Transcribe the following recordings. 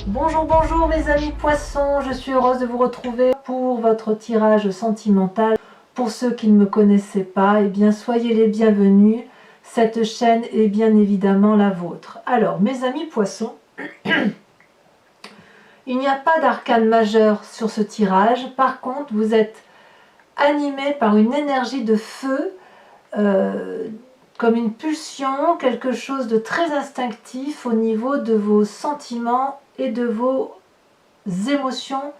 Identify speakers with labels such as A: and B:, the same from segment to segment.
A: Bonjour, bonjour mes amis poissons, je suis heureuse de vous retrouver pour votre tirage sentimental. Pour ceux qui ne me connaissaient pas, eh bien soyez les bienvenus, cette chaîne est bien évidemment la vôtre. Alors mes amis poissons, il n'y a pas d'arcane majeur sur ce tirage, par contre vous êtes animés par une énergie de feu, comme une pulsion, quelque chose de très instinctif au niveau de vos sentiments et de vos émotions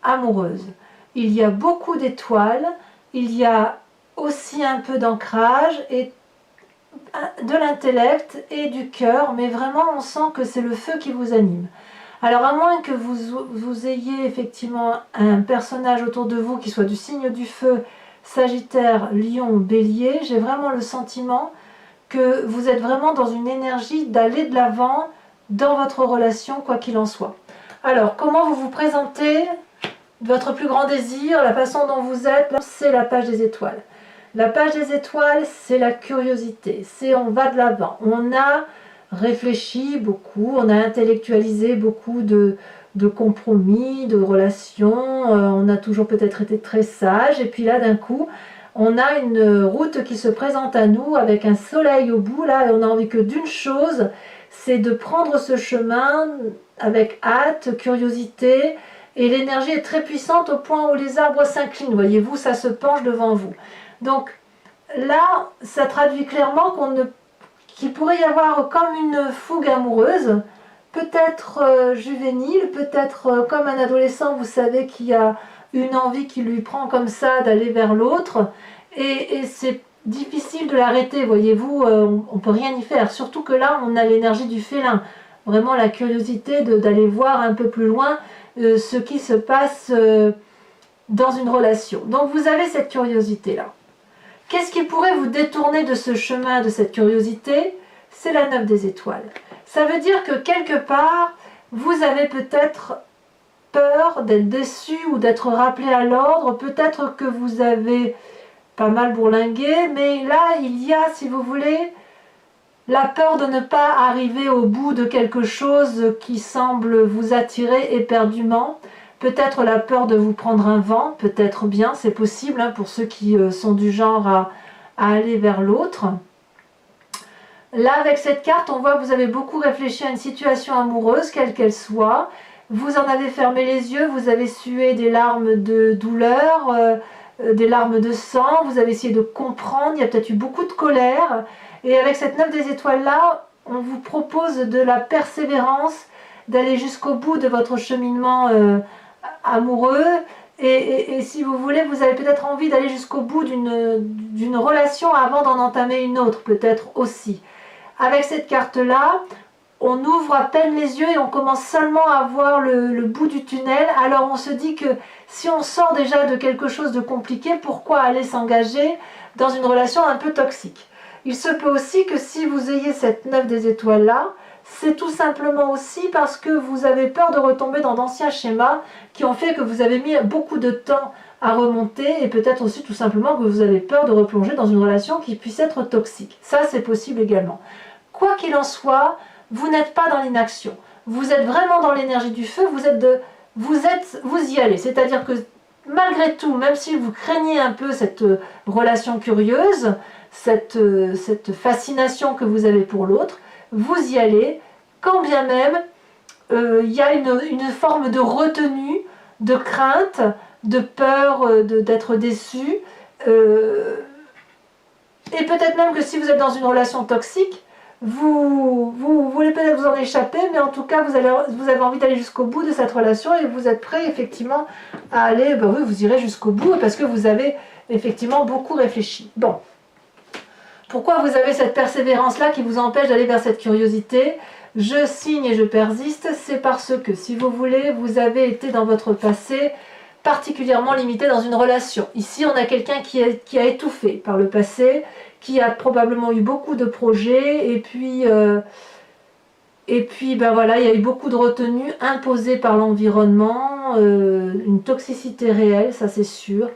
A: amoureuses. Il y a beaucoup d'étoiles, il y a aussi un peu d'ancrage et de l'intellect et du cœur, mais vraiment on sent que c'est le feu qui vous anime. Alors à moins que vous ayez effectivement un personnage autour de vous qui soit du signe du feu, Sagittaire, Lion, Bélier, j'ai vraiment le sentiment que vous êtes vraiment dans une énergie d'aller de l'avant dans votre relation, quoi qu'il en soit. Alors, comment vous vous présentez? Votre plus grand désir, la façon dont vous êtes, c'est la page des étoiles. La page des étoiles, c'est la curiosité, c'est on va de l'avant. On a réfléchi beaucoup, on a intellectualisé beaucoup de compromis, de relations, on a toujours peut-être été très sage, et puis là d'un coup, on a une route qui se présente à nous avec un soleil au bout, là, et on a envie que d'une chose, c'est de prendre ce chemin avec hâte, curiosité, et l'énergie est très puissante au point où les arbres s'inclinent, voyez-vous, ça se penche devant vous. Donc là, ça traduit clairement qu'il pourrait y avoir comme une fougue amoureuse, peut-être juvénile, peut-être comme un adolescent, vous savez, qui a une envie qui lui prend comme ça d'aller vers l'autre, et c'est difficile de l'arrêter, voyez-vous, on ne peut rien y faire, surtout que là, on a l'énergie du félin, vraiment la curiosité d'aller voir un peu plus loin ce qui se passe dans une relation. Donc vous avez cette curiosité-là. Qu'est-ce qui pourrait vous détourner de ce chemin, de cette curiosité? C'est la 9 des étoiles. Ça veut dire que quelque part, vous avez peut-être peur d'être déçu ou d'être rappelé à l'ordre. Peut-être que vous avez pas mal bourlingué, mais là, il y a, si vous voulez, la peur de ne pas arriver au bout de quelque chose qui semble vous attirer éperdument. Peut-être la peur de vous prendre un vent, peut-être bien, c'est possible hein, pour ceux qui sont du genre à aller vers l'autre. Là, avec cette carte, on voit que vous avez beaucoup réfléchi à une situation amoureuse, quelle qu'elle soit. Vous en avez fermé les yeux, vous avez sué des larmes de douleur, des larmes de sang, vous avez essayé de comprendre, il y a peut-être eu beaucoup de colère. Et avec cette 9 des étoiles là, on vous propose de la persévérance, d'aller jusqu'au bout de votre cheminement amoureux. Et si vous voulez, vous avez peut-être envie d'aller jusqu'au bout d'une relation avant d'en entamer une autre, peut-être aussi. Avec cette carte-là, on ouvre à peine les yeux et on commence seulement à voir le bout du tunnel. Alors on se dit que si on sort déjà de quelque chose de compliqué, pourquoi aller s'engager dans une relation un peu toxique? Il se peut aussi que si vous ayez cette 9 des étoiles là, c'est tout simplement aussi parce que vous avez peur de retomber dans d'anciens schémas qui ont fait que vous avez mis beaucoup de temps à remonter, et peut-être aussi tout simplement que vous avez peur de replonger dans une relation qui puisse être toxique. Ça, c'est possible également. Quoi qu'il en soit, vous n'êtes pas dans l'inaction. Vous êtes vraiment dans l'énergie du feu, vous y allez. C'est-à-dire que malgré tout, même si vous craignez un peu cette relation curieuse, cette fascination que vous avez pour l'autre, vous y allez, quand bien même il y a une forme de retenue, de crainte, de peur d'être déçu, et peut-être même que si vous êtes dans une relation toxique, vous voulez peut-être vous en échapper, mais en tout cas vous avez envie d'aller jusqu'au bout de cette relation et vous êtes prêt effectivement à aller, ben oui, vous irez jusqu'au bout parce que vous avez effectivement beaucoup réfléchi. Bon. Pourquoi vous avez cette persévérance-là qui vous empêche d'aller vers cette curiosité? Je signe et je persiste, c'est parce que, si vous voulez, vous avez été dans votre passé particulièrement limité dans une relation. Ici, on a quelqu'un qui a étouffé par le passé, qui a probablement eu beaucoup de projets, et puis ben voilà, il y a eu beaucoup de retenues imposées par l'environnement, une toxicité réelle, ça c'est sûr.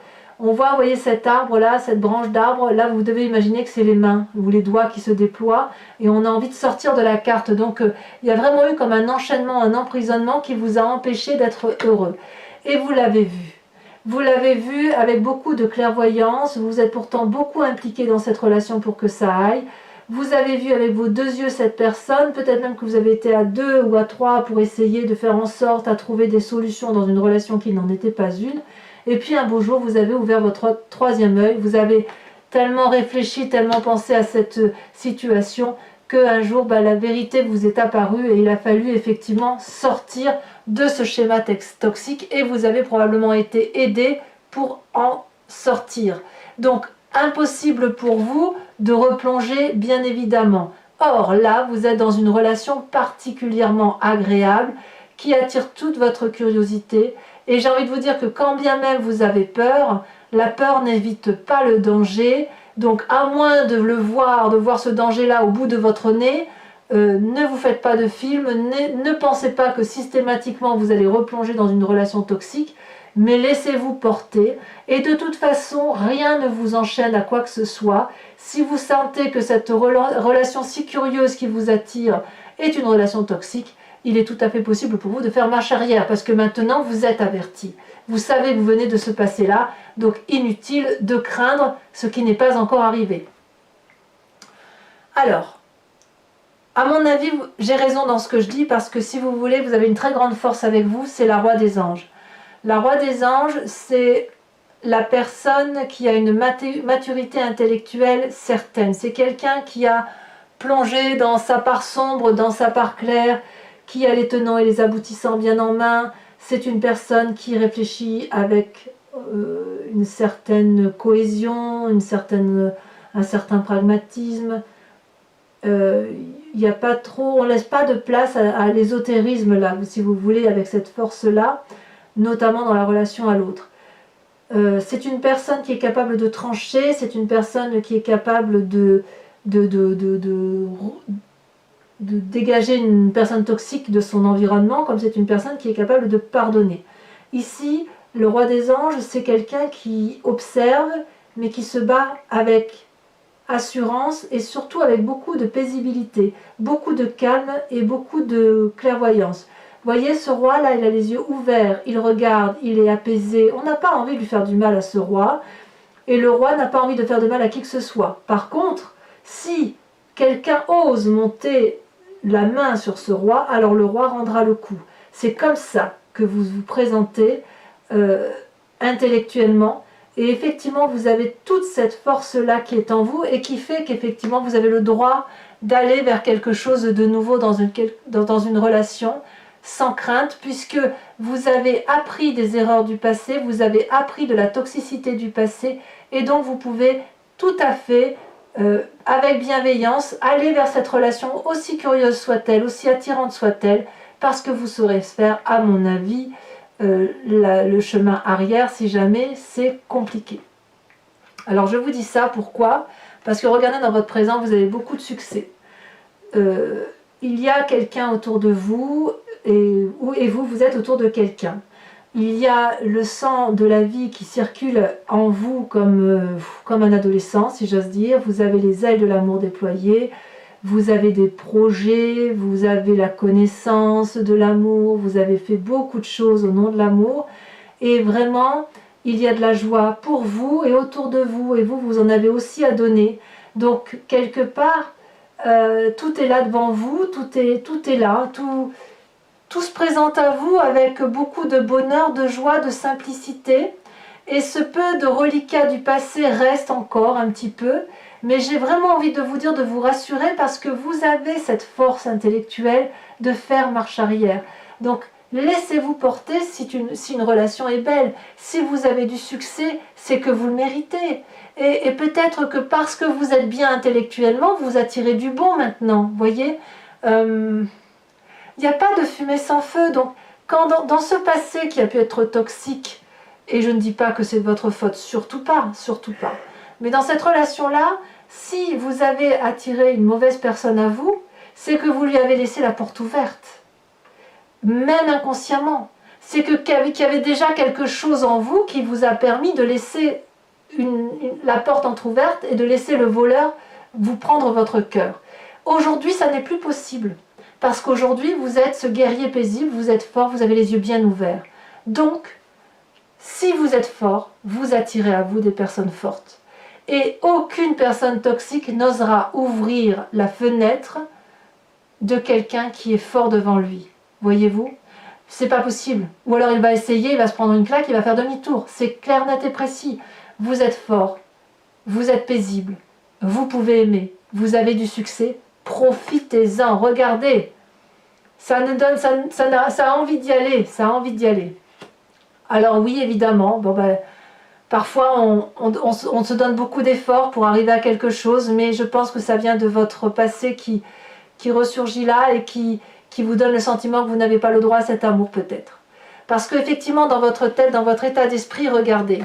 A: On voit, vous voyez cet arbre là, cette branche d'arbre, là vous devez imaginer que c'est les mains ou les doigts qui se déploient et on a envie de sortir de la carte. Donc il y a vraiment eu comme un enchaînement, un emprisonnement qui vous a empêché d'être heureux. Et vous l'avez vu. Vous l'avez vu avec beaucoup de clairvoyance, vous êtes pourtant beaucoup impliqué dans cette relation pour que ça aille. Vous avez vu avec vos deux yeux cette personne, peut-être même que vous avez été à 2 ou à 3 pour essayer de faire en sorte à trouver des solutions dans une relation qui n'en était pas une. Et puis un beau jour, vous avez ouvert votre troisième œil, vous avez tellement réfléchi, tellement pensé à cette situation, qu'un jour, la vérité vous est apparue et il a fallu effectivement sortir de ce schéma toxique et vous avez probablement été aidé pour en sortir. Donc, impossible pour vous de replonger, bien évidemment. Or, là, vous êtes dans une relation particulièrement agréable qui attire toute votre curiosité. Et j'ai envie de vous dire que quand bien même vous avez peur, la peur n'évite pas le danger. Donc à moins de le voir, de voir ce danger-là au bout de votre nez, ne vous faites pas de film, ne pensez pas que systématiquement vous allez replonger dans une relation toxique, mais laissez-vous porter. Et de toute façon, rien ne vous enchaîne à quoi que ce soit. Si vous sentez que cette relation si curieuse qui vous attire est une relation toxique, il est tout à fait possible pour vous de faire marche arrière, parce que maintenant vous êtes averti. Vous savez que vous venez de se passer là, donc inutile de craindre ce qui n'est pas encore arrivé. Alors, à mon avis, j'ai raison dans ce que je dis, parce que si vous voulez, vous avez une très grande force avec vous, c'est la roi des anges. La roi des anges, c'est la personne qui a une maturité intellectuelle certaine. C'est quelqu'un qui a plongé dans sa part sombre, dans sa part claire, qui a les tenants et les aboutissants bien en main. C'est une personne qui réfléchit avec une certaine cohésion, un certain pragmatisme. Y a pas trop, on ne laisse pas de place à l'ésotérisme là, si vous voulez, avec cette force-là, notamment dans la relation à l'autre. C'est une personne qui est capable de trancher, c'est une personne qui est capable de dégager une personne toxique de son environnement, comme c'est une personne qui est capable de pardonner. Ici, le roi des anges, c'est quelqu'un qui observe, mais qui se bat avec assurance et surtout avec beaucoup de paisibilité, beaucoup de calme et beaucoup de clairvoyance. Voyez, ce roi-là, il a les yeux ouverts, il regarde, il est apaisé. On n'a pas envie de lui faire du mal à ce roi, et le roi n'a pas envie de faire de mal à qui que ce soit. Par contre, si quelqu'un ose monter la main sur ce roi, alors le roi rendra le coup. C'est comme ça que vous vous présentez intellectuellement, et effectivement vous avez toute cette force-là qui est en vous et qui fait qu'effectivement vous avez le droit d'aller vers quelque chose de nouveau dans une relation sans crainte, puisque vous avez appris des erreurs du passé, vous avez appris de la toxicité du passé, et donc vous pouvez tout à fait avec bienveillance, aller vers cette relation, aussi curieuse soit-elle, aussi attirante soit-elle, parce que vous saurez faire, à mon avis, le chemin arrière si jamais c'est compliqué. Alors je vous dis ça, pourquoi? Parce que regardez, dans votre présent, vous avez beaucoup de succès. Il y a quelqu'un autour de vous, et vous êtes autour de quelqu'un. Il y a le sang de la vie qui circule en vous comme un adolescent, si j'ose dire. Vous avez les ailes de l'amour déployées, vous avez des projets, vous avez la connaissance de l'amour, vous avez fait beaucoup de choses au nom de l'amour. Et vraiment, il y a de la joie pour vous et autour de vous, et vous en avez aussi à donner. Donc, quelque part, tout est là devant vous, tout est là, tout se présente à vous avec beaucoup de bonheur, de joie, de simplicité. Et ce peu de reliquats du passé reste encore un petit peu. Mais j'ai vraiment envie de vous dire, de vous rassurer, parce que vous avez cette force intellectuelle de faire marche arrière. Donc, laissez-vous porter si une relation est belle. Si vous avez du succès, c'est que vous le méritez. Et peut-être que parce que vous êtes bien intellectuellement, vous attirez du bon maintenant. Vous voyez, il n'y a pas de fumée sans feu. Donc, quand dans ce passé qui a pu être toxique, et je ne dis pas que c'est de votre faute, surtout pas, surtout pas. Mais dans cette relation-là, si vous avez attiré une mauvaise personne à vous, c'est que vous lui avez laissé la porte ouverte. Même inconsciemment. C'est qu'il y avait déjà quelque chose en vous qui vous a permis de laisser la porte entrouverte et de laisser le voleur vous prendre votre cœur. Aujourd'hui, ça n'est plus possible. Parce qu'aujourd'hui, vous êtes ce guerrier paisible, vous êtes fort, vous avez les yeux bien ouverts. Donc, si vous êtes fort, vous attirez à vous des personnes fortes. Et aucune personne toxique n'osera ouvrir la fenêtre de quelqu'un qui est fort devant lui. Voyez-vous? C'est pas possible. Ou alors il va essayer, il va se prendre une claque, il va faire demi-tour. C'est clair, net et précis. Vous êtes fort, vous êtes paisible, vous pouvez aimer, vous avez du succès, profitez-en, regardez. Ça a envie d'y aller, ça a envie d'y aller. Alors oui, évidemment, parfois on se donne beaucoup d'efforts pour arriver à quelque chose, mais je pense que ça vient de votre passé qui ressurgit là et qui vous donne le sentiment que vous n'avez pas le droit à cet amour peut-être. Parce qu'effectivement, dans votre tête, dans votre état d'esprit, regardez,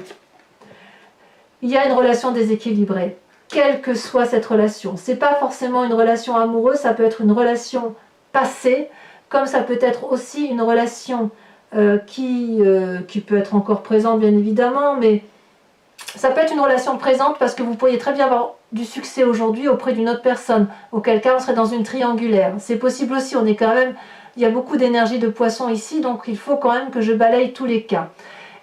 A: il y a une relation déséquilibrée, quelle que soit cette relation. Ce n'est pas forcément une relation amoureuse, ça peut être une relation passée, comme ça peut être aussi une relation qui peut être encore présente bien évidemment, mais ça peut être une relation présente parce que vous pourriez très bien avoir du succès aujourd'hui auprès d'une autre personne, auquel cas on serait dans une triangulaire. C'est possible aussi, on est quand même, il y a beaucoup d'énergie de poisson ici, donc il faut quand même que je balaye tous les cas.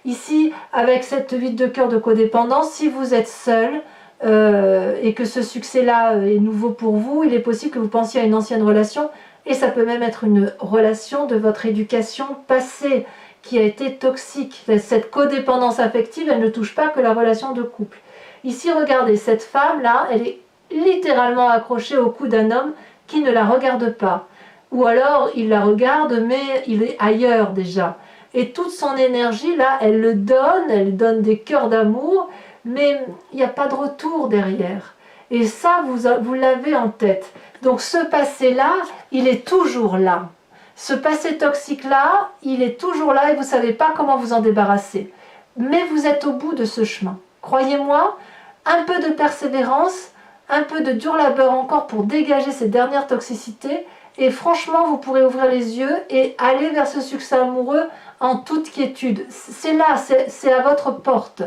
A: Ici, avec cette 8 de cœur de codépendance, si vous êtes seul et que ce succès-là est nouveau pour vous, il est possible que vous pensiez à une ancienne relation et ça peut même être une relation de votre éducation passée qui a été toxique. Cette codépendance affective, elle ne touche pas que la relation de couple. Ici, regardez, cette femme-là, elle est littéralement accrochée au cou d'un homme qui ne la regarde pas. Ou alors, il la regarde, mais il est ailleurs déjà. Et toute son énergie, là, elle donne des cœurs d'amour, mais il n'y a pas de retour derrière. Et ça, vous l'avez en tête. Donc ce passé-là, il est toujours là. Ce passé toxique-là, il est toujours là et vous ne savez pas comment vous en débarrasser. Mais vous êtes au bout de ce chemin. Croyez-moi, un peu de persévérance, un peu de dur labeur encore pour dégager ces dernières toxicités et franchement, vous pourrez ouvrir les yeux et aller vers ce succès amoureux en toute quiétude. C'est là, c'est à votre porte.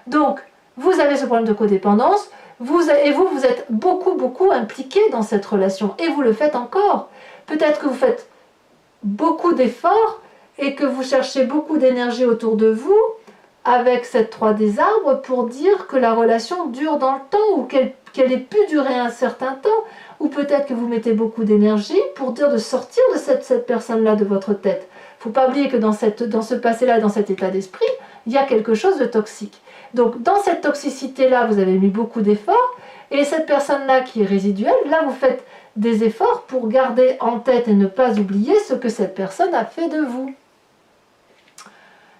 A: Donc, vous avez ce problème de codépendance, vous êtes beaucoup impliqué dans cette relation et vous le faites encore. Peut-être que vous faites beaucoup d'efforts et que vous cherchez beaucoup d'énergie autour de vous avec cette 3 des arbres pour dire que la relation dure dans le temps ou qu'elle ait pu durer un certain temps, ou peut-être que vous mettez beaucoup d'énergie pour dire de sortir de cette personne-là de votre tête. Il ne faut pas oublier que dans ce passé-là, dans cet état d'esprit, il y a quelque chose de toxique. Donc dans cette toxicité-là, vous avez mis beaucoup d'efforts, et cette personne-là qui est résiduelle, là vous faites des efforts pour garder en tête et ne pas oublier ce que cette personne a fait de vous.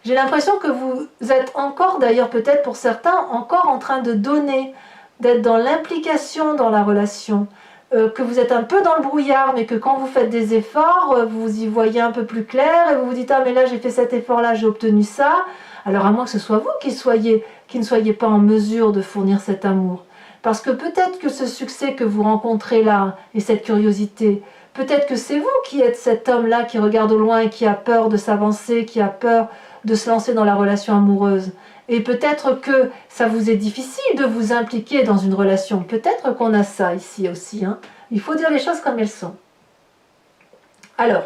A: J'ai l'impression que vous êtes encore, d'ailleurs peut-être pour certains, encore en train de donner, d'être dans l'implication dans la relation, que vous êtes un peu dans le brouillard, mais que quand vous faites des efforts, vous y voyez un peu plus clair, et vous vous dites « Ah mais là j'ai fait cet effort-là, j'ai obtenu ça », alors à moins que ce soit vous qui ne soyez pas en mesure de fournir cet amour. Parce que peut-être que ce succès que vous rencontrez là, et cette curiosité, peut-être que c'est vous qui êtes cet homme-là qui regarde au loin et qui a peur de s'avancer, qui a peur de se lancer dans la relation amoureuse. Et peut-être que ça vous est difficile de vous impliquer dans une relation. Peut-être qu'on a ça ici aussi. Il faut dire les choses comme elles sont. Alors,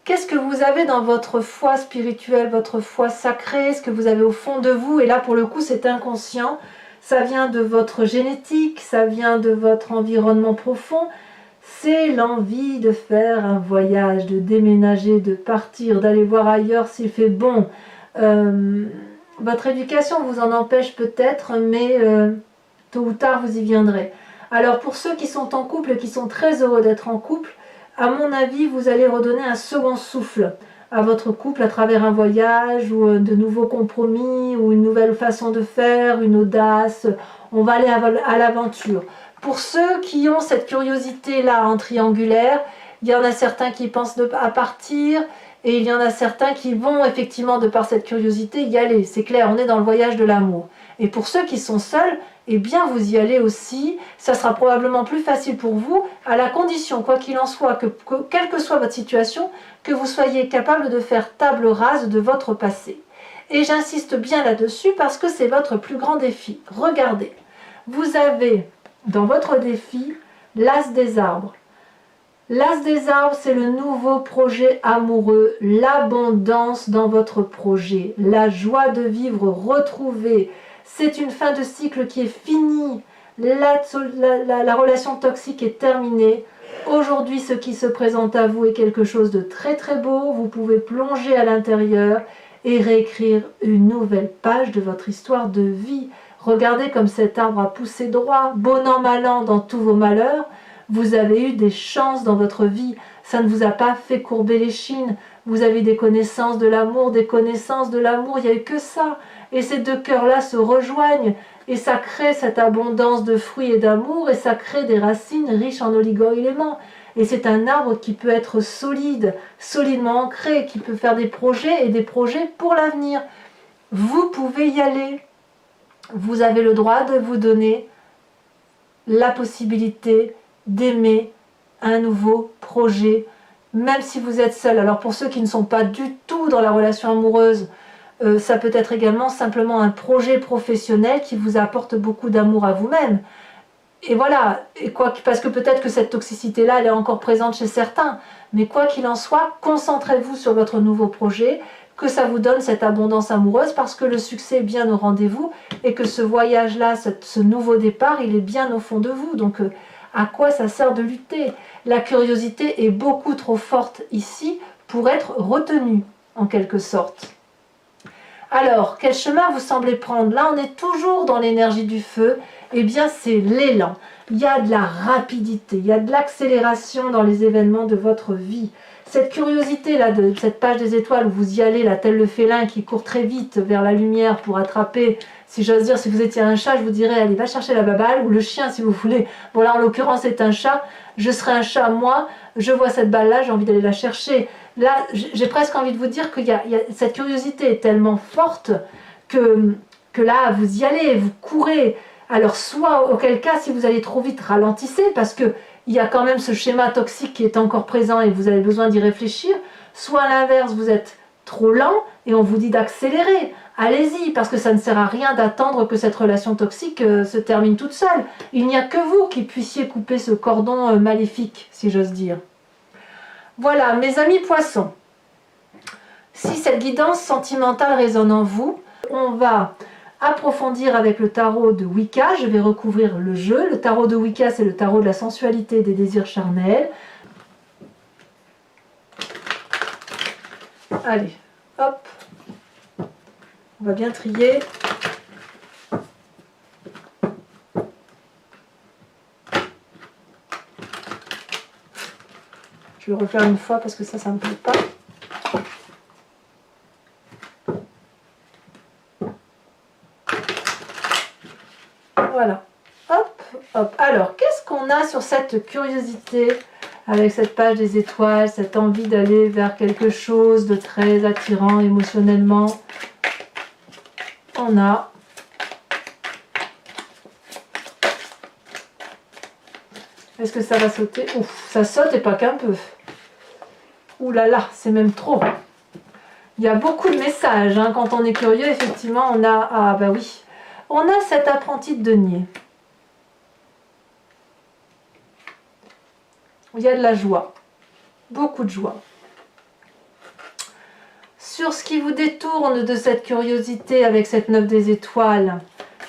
A: qu'est-ce que vous avez dans votre foi spirituelle, votre foi sacrée, ce que vous avez au fond de vous? Et là, pour le coup, c'est inconscient. Ça vient de votre génétique, ça vient de votre environnement profond. C'est l'envie de faire un voyage, de déménager, de partir, d'aller voir ailleurs s'il fait bon. Votre éducation vous en empêche peut-être, mais tôt ou tard vous y viendrez. Alors pour ceux qui sont en couple et qui sont très heureux d'être en couple, à mon avis, vous allez redonner un second souffle à votre couple à travers un voyage ou de nouveaux compromis ou une nouvelle façon de faire, une audace. On va aller à l'aventure. Pour ceux qui ont cette curiosité-là en triangulaire, il y en a certains qui pensent à partir et il y en a certains qui vont effectivement, de par cette curiosité, y aller. C'est clair, on est dans le voyage de l'amour. Et pour ceux qui sont seuls, eh bien vous y allez aussi. Ça sera probablement plus facile pour vous, à la condition, quoi qu'il en soit, que quelle que soit votre situation, que vous soyez capable de faire table rase de votre passé. Et j'insiste bien là-dessus parce que c'est votre plus grand défi. Regardez, vous avez dans votre défi l'as des arbres. L'as des arbres, c'est le nouveau projet amoureux, l'abondance dans votre projet, la joie de vivre retrouvée. C'est une fin de cycle qui est finie. La relation toxique est terminée. Aujourd'hui, ce qui se présente à vous est quelque chose de très très beau. Vous pouvez plonger à l'intérieur et réécrire une nouvelle page de votre histoire de vie. Regardez comme cet arbre a poussé droit, bon an, mal an, dans tous vos malheurs. Vous avez eu des chances dans votre vie. Ça ne vous a pas fait courber les chines. Vous avez des connaissances de l'amour, des connaissances de l'amour. Il n'y a eu que ça. Et ces deux cœurs-là se rejoignent. Et ça crée cette abondance de fruits et d'amour. Et ça crée des racines riches en oligo-éléments. Et c'est un arbre qui peut être solide, solidement ancré, qui peut faire des projets et des projets pour l'avenir. Vous pouvez y aller. Vous avez le droit de vous donner la possibilité d'aimer un nouveau projet, même si vous êtes seul. Alors pour ceux qui ne sont pas du tout dans la relation amoureuse, ça peut être également simplement un projet professionnel qui vous apporte beaucoup d'amour à vous-même. Et voilà, parce que peut-être que cette toxicité-là, elle est encore présente chez certains, mais quoi qu'il en soit, concentrez-vous sur votre nouveau projet, que ça vous donne cette abondance amoureuse, parce que le succès est bien au rendez-vous, et que ce voyage-là, ce nouveau départ, il est bien au fond de vous. Donc à quoi ça sert de lutter? La curiosité est beaucoup trop forte ici pour être retenue, en quelque sorte. Alors, quel chemin vous semblez prendre? Là, on est toujours dans l'énergie du feu. Eh bien, c'est l'élan. Il y a de la rapidité, il y a de l'accélération dans les événements de votre vie. Cette curiosité-là, de cette page des étoiles où vous y allez, là, tel le félin qui court très vite vers la lumière pour attraper, si j'ose dire, si vous étiez un chat, je vous dirais, allez, va chercher la baballe, ou le chien, si vous voulez. Bon, là, en l'occurrence, c'est un chat. Je serais un chat, moi, je vois cette balle-là, j'ai envie d'aller la chercher. Là, j'ai presque envie de vous dire que cette curiosité est tellement forte que là, vous y allez, vous courez. Alors, soit, auquel cas, si vous allez trop vite, ralentissez, parce que il y a quand même ce schéma toxique qui est encore présent et vous avez besoin d'y réfléchir. Soit à l'inverse, vous êtes trop lent et on vous dit d'accélérer. Allez-y, parce que ça ne sert à rien d'attendre que cette relation toxique se termine toute seule. Il n'y a que vous qui puissiez couper ce cordon maléfique, si j'ose dire. Voilà, mes amis poissons. Si cette guidance sentimentale résonne en vous, on va approfondir avec le tarot de Wicca. Je vais recouvrir le jeu. Le tarot de Wicca, c'est le tarot de la sensualité et des désirs charnels. Allez, hop. On va bien trier. Je vais le refaire une fois parce que ça ne me plaît pas. Voilà. Hop, hop. Alors, qu'est-ce qu'on a sur cette curiosité avec cette page des étoiles, cette envie d'aller vers quelque chose de très attirant émotionnellement? On a est-ce que ça va sauter? Ouf, ça saute et pas qu'un peu. Ouh là là, c'est même trop. Il y a beaucoup de messages. Hein. Quand on est curieux, effectivement, on a... Ah bah oui. On a cet apprenti de denier. Il y a de la joie. Beaucoup de joie. Sur ce qui vous détourne de cette curiosité avec cette 9 des étoiles,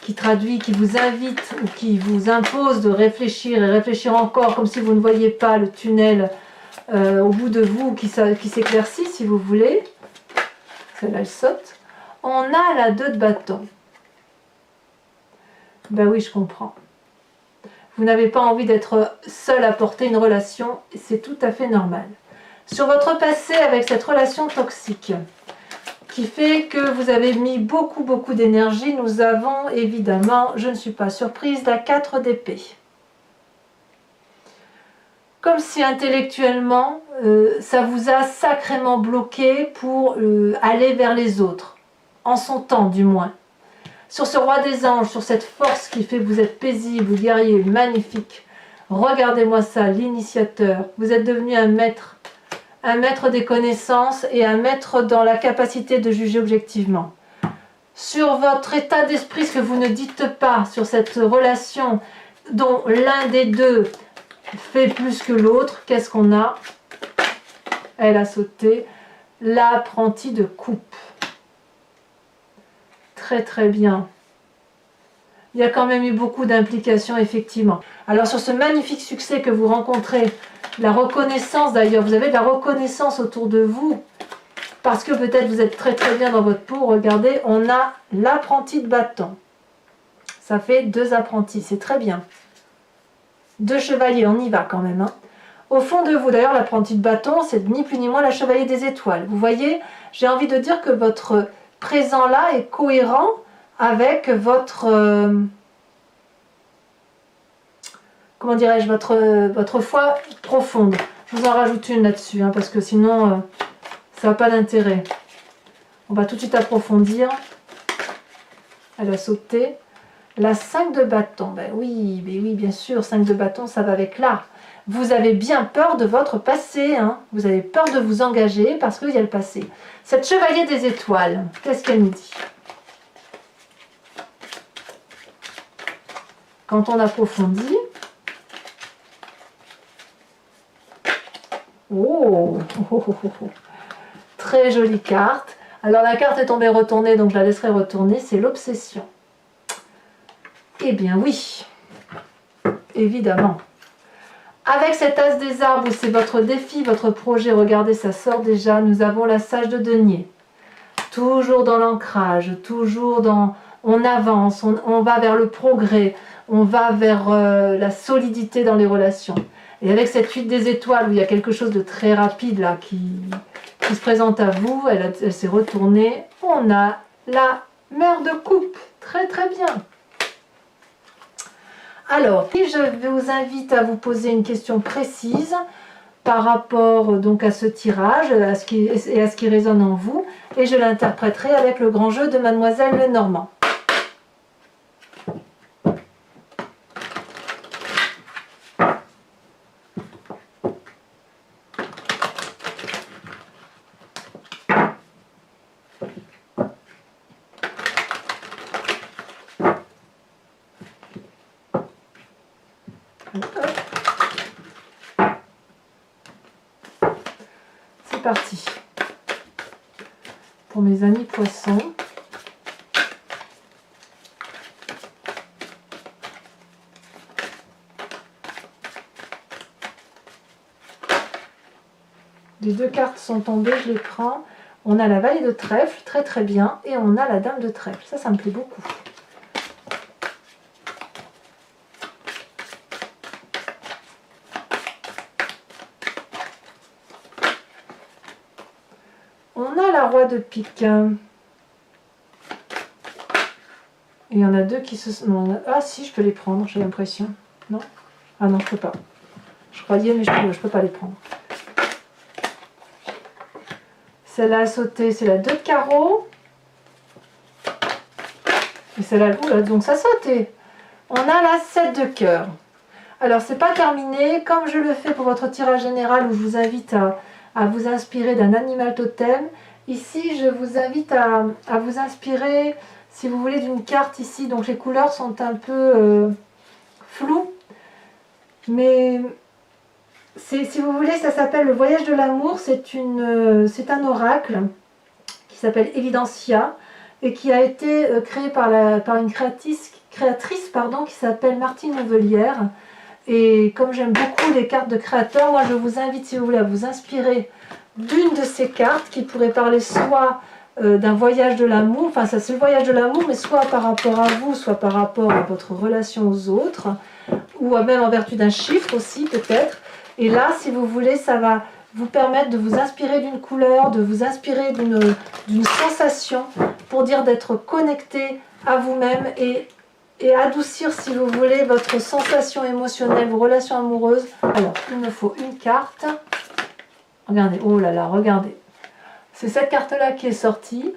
A: qui traduit, qui vous invite ou qui vous impose de réfléchir et réfléchir encore comme si vous ne voyiez pas le tunnel au bout de vous qui s'éclaircit si vous voulez. Celle-là elle saute. On a la 2 de bâton. Ben oui, je comprends. Vous n'avez pas envie d'être seul à porter une relation, c'est tout à fait normal. Sur votre passé avec cette relation toxique, qui fait que vous avez mis beaucoup d'énergie, nous avons évidemment, je ne suis pas surprise, la 4 d'épée. Comme si intellectuellement, ça vous a sacrément bloqué pour aller vers les autres, en son temps du moins. Sur ce roi des anges, sur cette force qui fait que vous êtes paisible, guerrier, magnifique. Regardez-moi ça, l'initiateur. Vous êtes devenu un maître des connaissances et un maître dans la capacité de juger objectivement. sur votre état d'esprit, ce que vous ne dites pas sur cette relation dont l'un des deux fait plus que l'autre. Qu'est-ce qu'on a? Elle a sauté. L'apprenti de coupe. Très très bien. Il y a quand même eu beaucoup d'implications, effectivement. Alors sur ce magnifique succès que vous rencontrez, la reconnaissance d'ailleurs, vous avez de la reconnaissance autour de vous, parce que peut-être vous êtes très très bien dans votre peau. Regardez, on a l'apprenti de bâton. Ça fait 2 apprentis, c'est très bien. 2 chevaliers, on y va quand même. Hein. Au fond de vous, d'ailleurs, l'apprenti de bâton, c'est ni plus ni moins la chevalier des étoiles. Vous voyez, j'ai envie de dire que votre présent là est cohérent avec votre, comment dirais-je, votre foi profonde. Je vous en rajoute une là-dessus, hein, parce que sinon, ça n'a pas d'intérêt. On va tout de suite approfondir. Elle a sauté. La 5 de bâton, ben oui, bien sûr, 5 de bâton, ça va avec l'art. Vous avez bien peur de votre passé, hein. Vous avez peur de vous engager parce qu'il y a le passé. Cette chevalier des étoiles, qu'est-ce qu'elle nous dit? Quand on approfondit, oh, très jolie carte. Alors la carte est tombée retournée, donc je la laisserai retourner, c'est l'obsession. Eh bien oui, évidemment. Avec cet as des arbres, où c'est votre défi, votre projet, regardez, ça sort déjà, nous avons la sage de denier. Toujours dans l'ancrage, toujours dans... On avance, on va vers le progrès, on va vers la solidité dans les relations. Et avec cette 8 des étoiles, où il y a quelque chose de très rapide là, qui se présente à vous, elle s'est retournée, on a la mère de coupe. Très très bien. Alors, je vous invite à vous poser une question précise par rapport donc à ce tirage et à ce qui résonne en vous, et je l'interpréterai avec le grand jeu de Mademoiselle Lenormand. C'est parti pour mes amis poissons. Les 2 cartes sont tombées, je les prends. On a la vallée de trèfle, très très bien, et on a la dame de trèfle. Ça me plaît beaucoup. On a la roi de pique. Et il y en a 2 qui se... Non, ah si, je peux les prendre, j'ai l'impression. Non? Ah non, je peux pas. Je croyais, mais je peux pas les prendre. Celle-là a sauté, c'est la 2 de carreau. Et celle-là, donc ça a sauté. On a la 7 de cœur. Alors, c'est pas terminé. Comme je le fais pour votre tirage général, où je vous invite à vous inspirer d'un animal totem, ici, je vous invite à vous inspirer, si vous voulez, d'une carte ici. Donc, les couleurs sont un peu floues. Mais... si vous voulez, ça s'appelle le voyage de l'amour. C'est un oracle qui s'appelle Evidencia et qui a été créé par une créatrice qui s'appelle Martine Nouvelière. Et comme j'aime beaucoup les cartes de créateurs, moi je vous invite, si vous voulez, à vous inspirer d'une de ces cartes qui pourrait parler soit d'un voyage de l'amour, enfin ça c'est le voyage de l'amour, mais soit par rapport à vous, soit par rapport à votre relation aux autres, ou même en vertu d'un chiffre aussi peut-être. Et là, si vous voulez, ça va vous permettre de vous inspirer d'une couleur, de vous inspirer d'une sensation, pour dire d'être connecté à vous-même et adoucir, si vous voulez, votre sensation émotionnelle, vos relations amoureuses. Alors, il me faut une carte. Regardez, oh là là, regardez. C'est cette carte-là qui est sortie.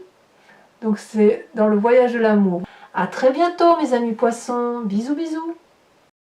A: Donc, c'est dans le voyage de l'amour. À très bientôt, mes amis poissons. Bisous, bisous.